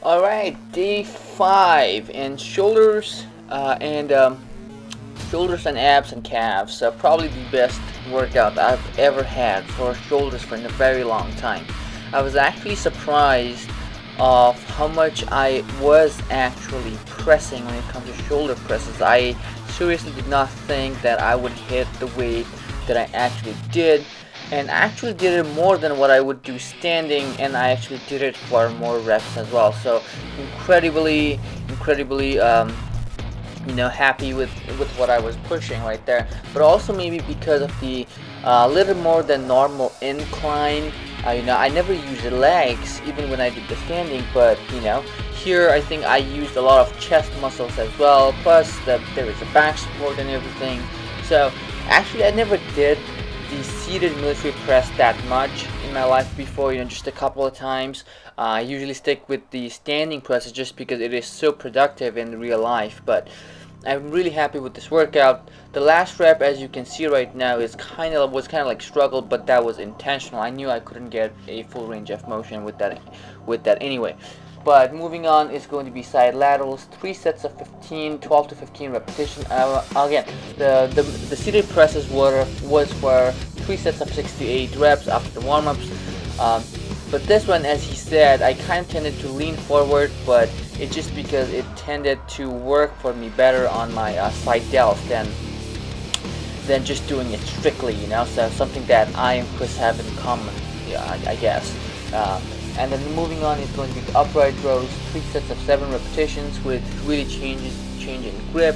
Alright, day 5 and shoulders and abs and calves. Probably the best workout I've ever had for shoulders for a very long time. I was actually surprised of how much I was actually pressing when it comes to shoulder presses. I seriously did not think that I would hit the weight that I actually did, and I actually did it more than what I would do standing, and I actually did it for more reps as well. So incredibly happy with what I was pushing right there. But also maybe because of the little more than normal incline. I never used the legs even when I did the standing, but here I think I used a lot of chest muscles as well, plus there is a back support and everything. So actually I never did the seated military press that much in my life before, just a couple of times. I usually stick with the standing presses just because it is so productive in real life, but I'm really happy with this workout. The last rep, as you can see right now, was kind of like struggle, but that was intentional. I knew I couldn't get a full range of motion with that anyway. But moving on is going to be side laterals, 3 sets of 15, 12 to 15 repetitions. Again, the seated presses was for 3 sets of 6 to 8 reps after the warm-ups. But this one, as he said, I kind of tended to lean forward, but it's just because it tended to work for me better on my side delts than just doing it strictly, So something that I and Kris have in common, I guess. And then moving on is going to be the upright rows, 3 sets of 7 repetitions with really change in grip.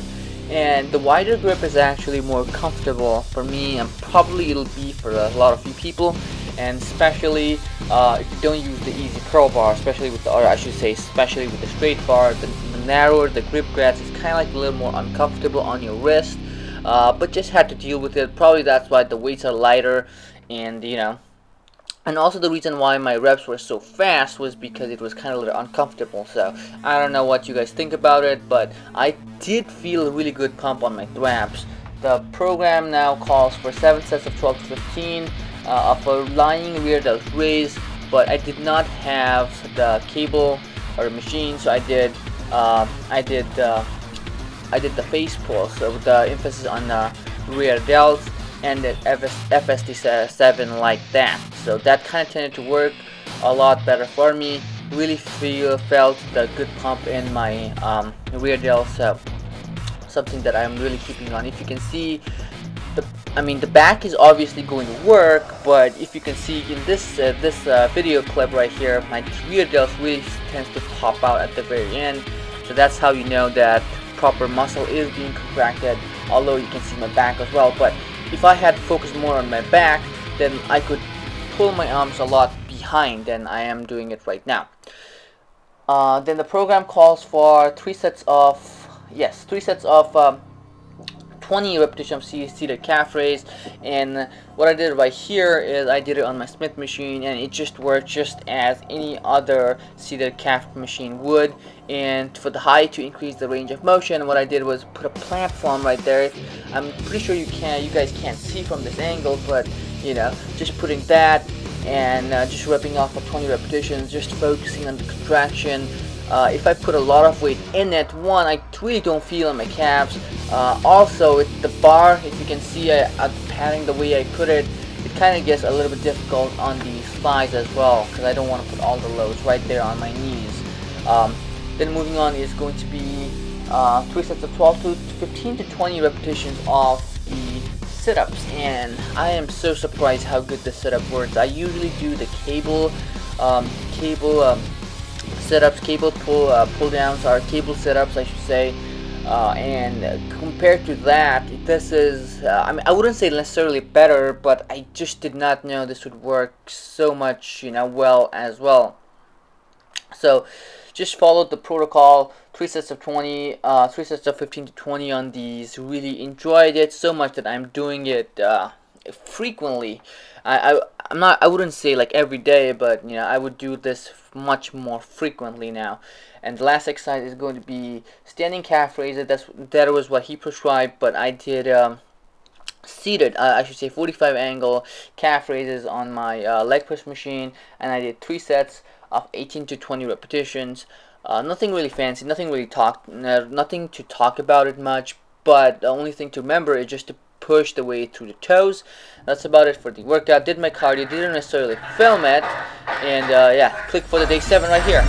And the wider grip is actually more comfortable for me, and probably it'll be for a lot of you people. And especially if you don't use the easy curl bar, especially with the straight bar, the narrower the grip gets, it's kind of like a little more uncomfortable on your wrist. But just had to deal with it. Probably that's why the weights are lighter, and and also the reason why my reps were so fast was because it was kind of a little uncomfortable. So I don't know what you guys think about it, but I did feel a really good pump on my traps. The program now calls for 7 sets of 12 to 15 of a lying rear delt raise, but I did not have the cable or machine, so I did the face pull, so with the emphasis on the rear delt and the FSD7 like that. So that kind of tended to work a lot better for me. Really felt the good pump in my rear delt, so something that I'm really keeping on. If you can see, the back is obviously going to work, but if you can see in this video clip right here, my rear delt really tends to pop out at the very end. So that's how you know that proper muscle is being contracted, although you can see my back as well. But if I had focused more on my back, then I could pull my arms a lot behind than I am doing it right now. Then the program calls for 3 sets of 20 repetitions of seated calf raise, and what I did right here is I did it on my Smith machine, and it just worked just as any other seated calf machine would. And for the height, to increase the range of motion, what I did was put a platform right there. I'm pretty sure you guys can't see from this angle, but just putting that and just repping off for 20 repetitions, just focusing on the contraction. If I put a lot of weight in it, one, I really don't feel on my calves. Also, the bar, if you can see, I'm patting the way I put it, it kind of gets a little bit difficult on the thighs as well, because I don't want to put all the loads right there on my knees. Then moving on is going to be 3 sets of 12 to 15 to 20 repetitions of the sit-ups, and I am so surprised how good the sit-up works. I usually do the cable sit-ups, cable pull downs, or cable sit-ups I should say, and compared to that, this is I wouldn't say necessarily better, but I just did not know this would work so much well as well. So just followed the protocol, 3 sets of 20, 3 sets of 15 to 20 on these. Really enjoyed it so much that I'm doing it frequently. I wouldn't say like every day, but I would do this much more frequently now. And the last exercise is going to be standing calf raises. That was what he prescribed, but I did seated, I should say 45 angle calf raises on my leg press machine, and I did 3 sets of 18 to 20 repetitions. Nothing really fancy, nothing to talk about it much, but the only thing to remember is just to push the weight through the toes. That's about it for the workout. Did my cardio, didn't necessarily film it, and yeah, click for the day 7 right here.